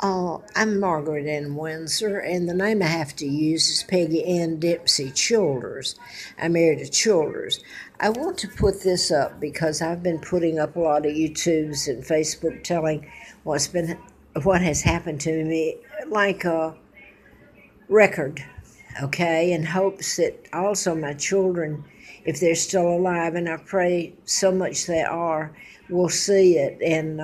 I'm Margaret Ann Windsor, and the name I have to use is Peggy Ann Dempsey Childers. I'm married to Childers. I want to put this up because I've been putting up a lot of YouTubes and Facebook telling what has happened to me, like a record, okay, in hopes that also my children, if they're still alive, and I pray so much they are, will see it. And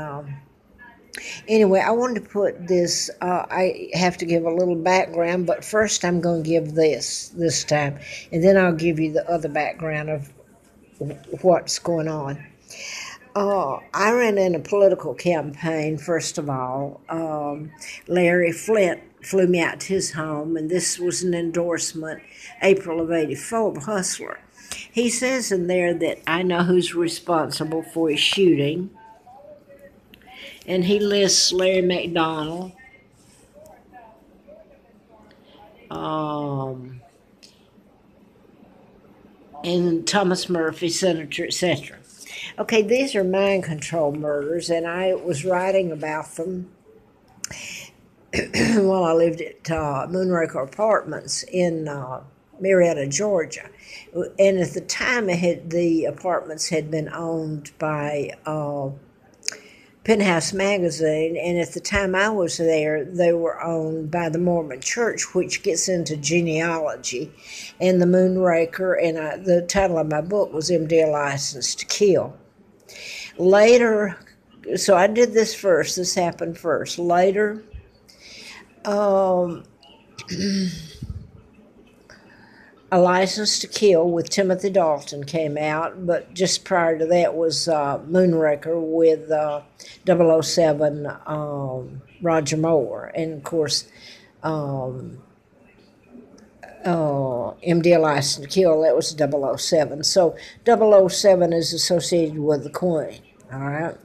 anyway, I wanted to put this, I have to give a little background, but first I'm going to give this time, and then I'll give you the other background of what's going on. I ran in a political campaign, first of all. Larry Flint flew me out to his home, and this was an endorsement, April of '84, of Hustler. He says in there that I know who's responsible for his shooting, and he lists Larry McDonald, and Thomas Murphy, Senator, etc. Okay, these are mind control murders, and I was writing about them while I lived at Moonraker Apartments in Marietta, Georgia. And at the time, the apartments had been owned by Penthouse Magazine, and at the time I was there, they were owned by the Mormon Church, which gets into genealogy. And the Moonraker, and the title of my book was MD: A License to Kill. Later, so I did this first. This happened first. Later, A License to Kill with Timothy Dalton came out, but just prior to that was Moonraker with 007 Roger Moore. And, of course, MD: A License to Kill, that was 007. So 007 is associated with the Queen, all right?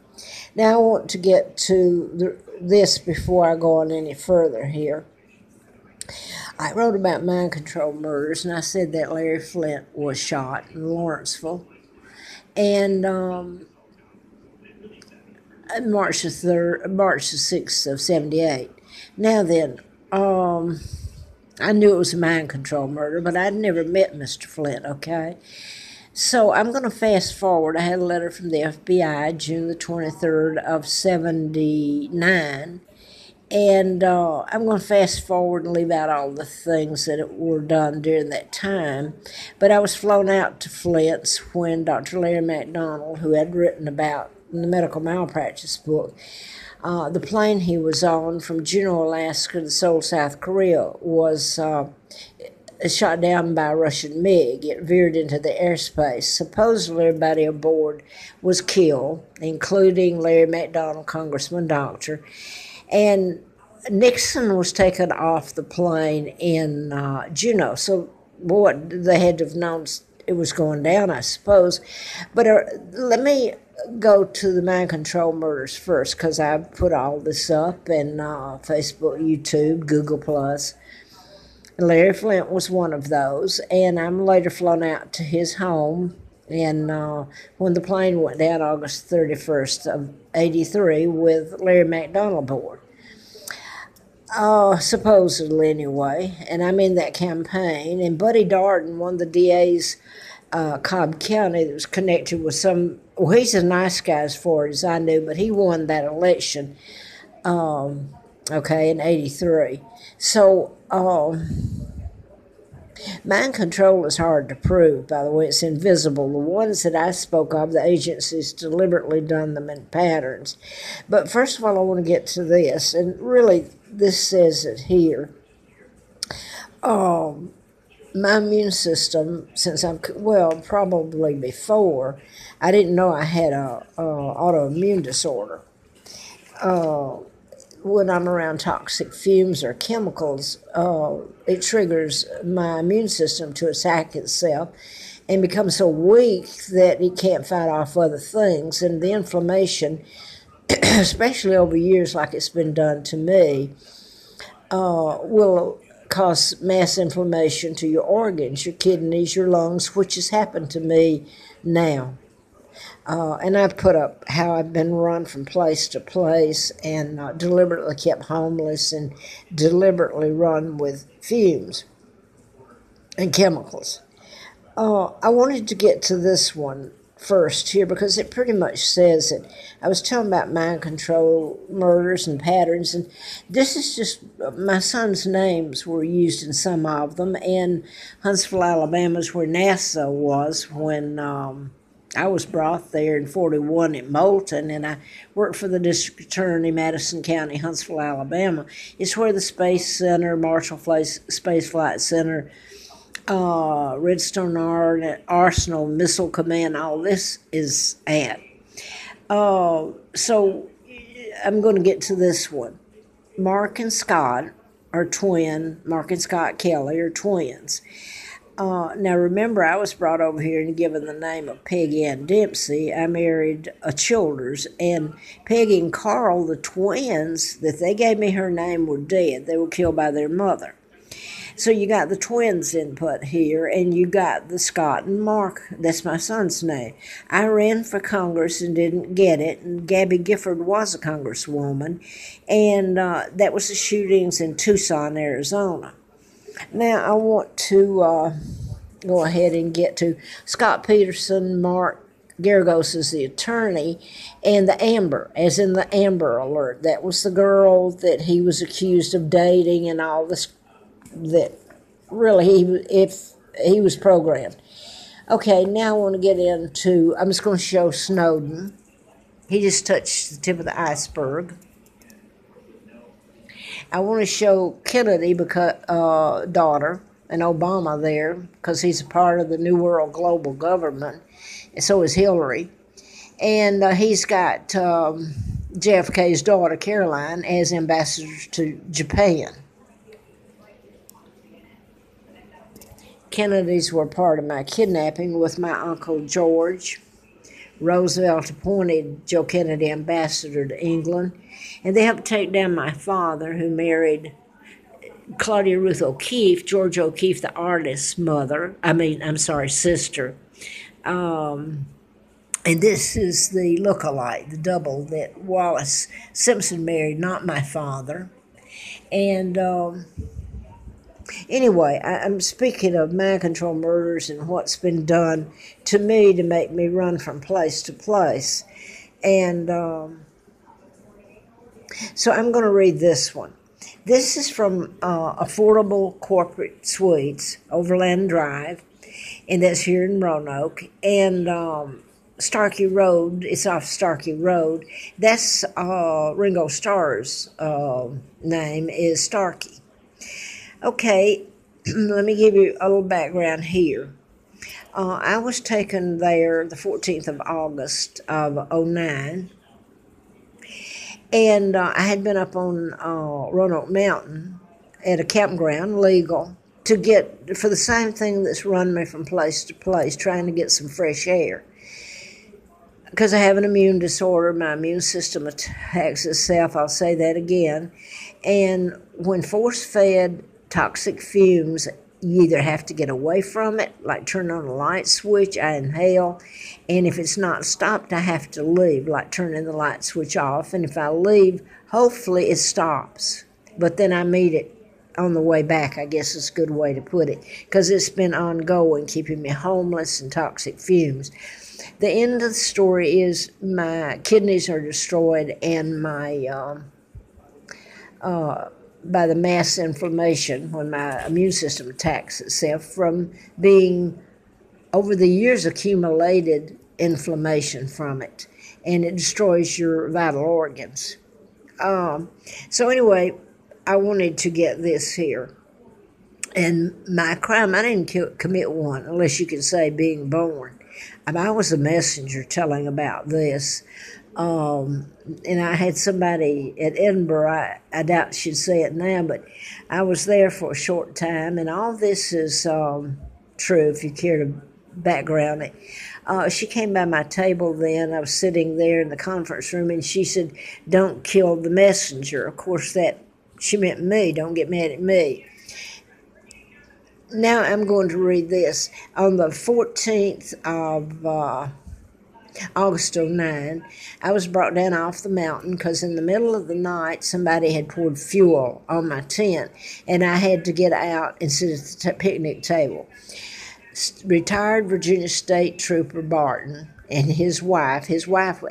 Now I want to get to this before I go on any further here. I wrote about mind control murders, and I said that Larry Flint was shot in Lawrenceville, and March the 6th of '78. Now then, I knew it was a mind control murder, but I'd never met Mr. Flint, okay? So I'm going to fast forward. I had a letter from the FBI, June the 23rd of '79, and I'm going to fast forward and leave out all the things that were done during that time. But I was flown out to Flint's when Dr. Larry McDonald, who had written about the medical malpractice book, the plane he was on from Juneau, Alaska to Seoul, South Korea, was shot down by a Russian MiG. It veered into the airspace. Supposedly everybody aboard was killed, including Larry McDonald, Congressman Doctor. And Nixon was taken off the plane in Juneau. So what they had to have known it was going down, I suppose. But let me go to the mind control murders first, because I put all this up in Facebook, YouTube, Google+. Larry Flint was one of those, and I'm later flown out to his home. And when the plane went down August 31st of '83 with Larry McDonald aboard. Supposedly anyway, and I'm in that campaign. And Buddy Darden, one of the DAs, Cobb County, that was connected with he's as nice guy as far as I knew, but he won that election, in '83. So, mind control is hard to prove, by the way. It's invisible. The ones that I spoke of, the agencies deliberately done them in patterns. But first of all, I want to get to this, and really this says it here. My immune system, probably before, I didn't know I had a autoimmune disorder. When I'm around toxic fumes or chemicals, it triggers my immune system to attack itself and become so weak that it can't fight off other things. And the inflammation, especially over years like it's been done to me, will cause mass inflammation to your organs, your kidneys, your lungs, which has happened to me now. And I've put up how I've been run from place to place and deliberately kept homeless and deliberately run with fumes and chemicals. I wanted to get to this one first here because it pretty much says it. I was telling about mind control, murders, and patterns, and this is just my son's names were used in some of them. And Huntsville, Alabama is where NASA was when I was brought there in 41 at Moulton, and I worked for the district attorney, Madison County, Huntsville, Alabama. It's where the Space Center, Marshall Space Flight Center, Redstone Arsenal, Missile Command, all this is at. So I'm going to get to this one. Mark and Scott are twin. Mark and Scott Kelly are twins. Now remember, I was brought over here and given the name of Peggy Ann Dempsey. I married a Childers, and Peggy and Carl, the twins that they gave me her name, were dead. They were killed by their mother. So you got the twins input here, and you got the Scott and Mark. That's my son's name. I ran for Congress and didn't get it, and Gabby Gifford was a congresswoman, and that was the shootings in Tucson, Arizona. Now I want to go ahead and get to Scott Peterson. Mark Garagos is the attorney, and the Amber, as in the Amber Alert. That was the girl that he was accused of dating and all this. That really, if he was programmed. Okay, now I want to get into, I'm just going to show Snowden. He just touched the tip of the iceberg. I want to show Kennedy, because daughter, and Obama there, because he's a part of the New World Global Government, and so is Hillary. And he's got JFK's daughter, Caroline, as ambassador to Japan. Kennedys were part of my kidnapping with my Uncle George. Roosevelt appointed Joe Kennedy ambassador to England, and they helped take down my father, who married Claudia Ruth O'Keeffe, George O'Keeffe, the artist's sister. And this is the look-alike, the double that Wallace Simpson married, not my father. And anyway, I'm speaking of mind control murders and what's been done to me to make me run from place to place. And so I'm going to read this one. This is from Affordable Corporate Suites, Overland Drive, and that's here in Roanoke. And Starkey Road, it's off Starkey Road. That's Ringo Starr's name is Starkey. Okay, let me give you a little background here. I was taken there the 14th of August of 2009, and I had been up on Roanoke Mountain at a campground, legal, to get, for the same thing that's run me from place to place, trying to get some fresh air. Because I have an immune disorder, my immune system attacks itself, I'll say that again, and when force-fed toxic fumes, you either have to get away from it, like turn on a light switch, I inhale, and if it's not stopped, I have to leave, like turning the light switch off, and if I leave, hopefully it stops, but then I meet it on the way back, I guess is a good way to put it, because it's been ongoing, keeping me homeless and toxic fumes. The end of the story is my kidneys are destroyed, and my by the mass inflammation when my immune system attacks itself from being, over the years, accumulated inflammation from it, and it destroys your vital organs. So anyway, I wanted to get this here. And my crime, I didn't commit one, unless you could say being born. I was a messenger telling about this. And I had somebody at Edinburgh, I doubt she'd say it now, but I was there for a short time, and all this is true if you care to background it. She came by my table then, I was sitting there in the conference room, and she said, "Don't kill the messenger." Of course, that she meant me, don't get mad at me. Now I'm going to read this. On the 14th of August of 09. I was brought down off the mountain because in the middle of the night somebody had poured fuel on my tent, and I had to get out and sit at the picnic table. Retired Virginia State Trooper Barton and his wife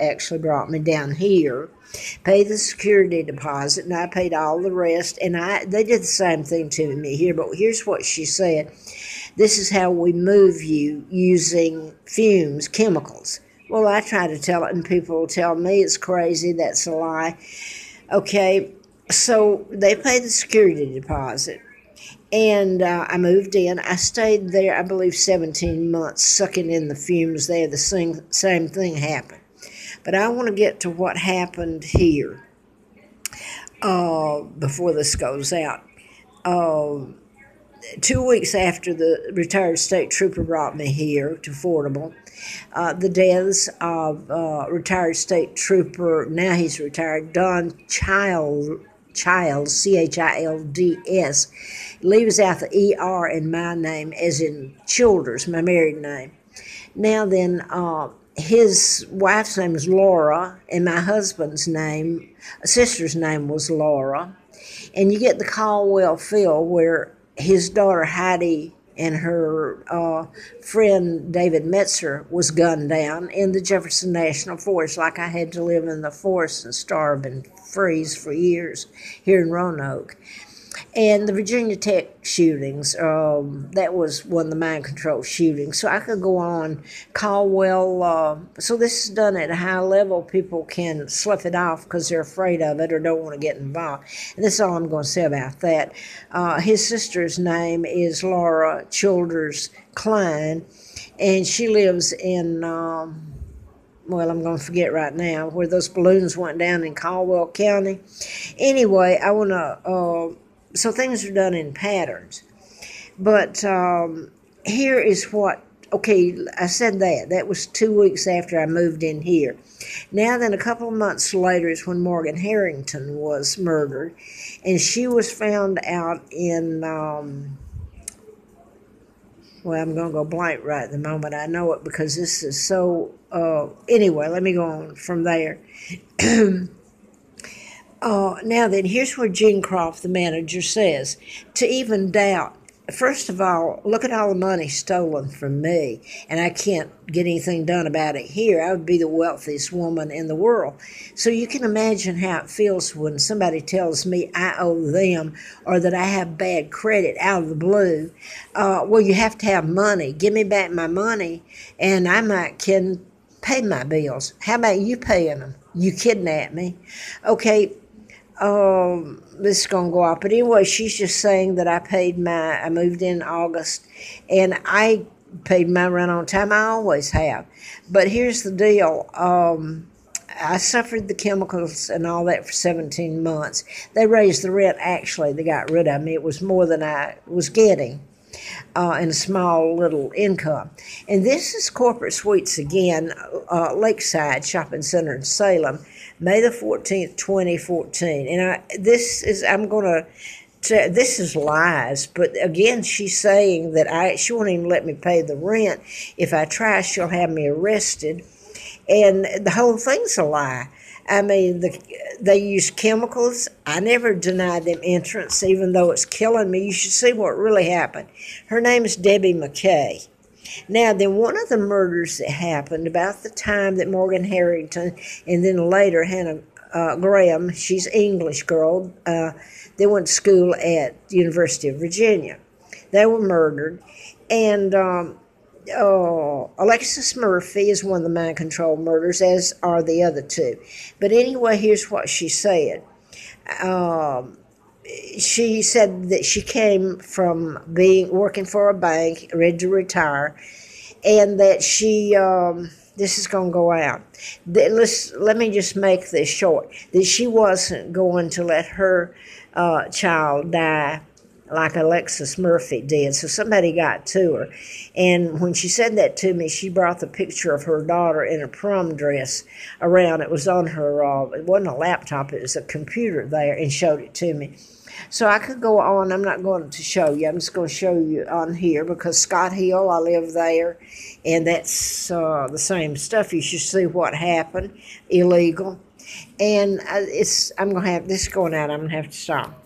actually brought me down here, paid the security deposit, and I paid all the rest, and they did the same thing to me here, but here's what she said. This is how we move you using fumes, chemicals. Well, I try to tell it, and people tell me it's crazy, that's a lie. Okay, so they paid the security deposit. And I moved in. I stayed there, I believe, 17 months, sucking in the fumes there. The same thing happened. But I want to get to what happened here before this goes out. 2 weeks after the retired state trooper brought me here to Fordable, the deaths of retired state trooper, now he's retired, Don Childs, Childs, leaves out the ER in my name, as in Childers, my married name. Now then, his wife's name is Laura, and my husband's sister's name was Laura. And you get the Caldwell field where his daughter Heidi and her friend David Metzer was gunned down in the Jefferson National Forest, like I had to live in the forest and starve and freeze for years here in Roanoke. And the Virginia Tech shootings, that was one of the mind control shootings. So I could go on. Caldwell, so this is done at a high level. People can slough it off because they're afraid of it or don't want to get involved. And that's all I'm going to say about that. His sister's name is Laura Childers Klein, and she lives in, well, I'm going to forget right now, where those balloons went down in Caldwell County. Anyway, I want to... So things are done in patterns. But here is what, okay, I said that. That was 2 weeks after I moved in here. Now then, a couple of months later is when Morgan Harrington was murdered. And she was found out in, well, I'm going to go blank right at the moment. I know it because this is so, anyway, let me go on from there. Now then, here's where Gene Croft, the manager, says, to even doubt, first of all, look at all the money stolen from me, and I can't get anything done about it here. I would be the wealthiest woman in the world. So you can imagine how it feels when somebody tells me I owe them or that I have bad credit out of the blue. Well, you have to have money. Give me back my money, and I can pay my bills. How about you paying them? You kidnapped me. Okay. This is going to go off. But anyway, she's just saying that I moved in August, and I paid my rent on time. I always have. But here's the deal. I suffered the chemicals and all that for 17 months. They raised the rent, actually. They got rid of me. It was more than I was getting in a small little income. And this is Corporate Suites again, Lakeside Shopping Center in Salem. May the 14th, 2014. And this is lies, but again, she's saying that she won't even let me pay the rent. If I try, she'll have me arrested. And the whole thing's a lie. I mean, they use chemicals. I never denied them entrance, even though it's killing me. You should see what really happened. Her name is Debbie McKay. Now, then one of the murders that happened about the time that Morgan Harrington and then later Hannah Graham, she's an English girl, they went to school at the University of Virginia. They were murdered. And Alexis Murphy is one of the mind control murders, as are the other two. But anyway, here's what she said. She said that she came from working for a bank, ready to retire, and that she, this is going to go out. Let me just make this short. That she wasn't going to let her child die like Alexis Murphy did. So somebody got to her. And when she said that to me, she brought the picture of her daughter in a prom dress around. It was on her, it wasn't a laptop, it was a computer there, and showed it to me. So I could go on. I'm not going to show you. I'm just going to show you on here because Scott Hill, I live there, and that's the same stuff. You should see what happened, illegal. And I'm going to have this going out. I'm going to have to stop.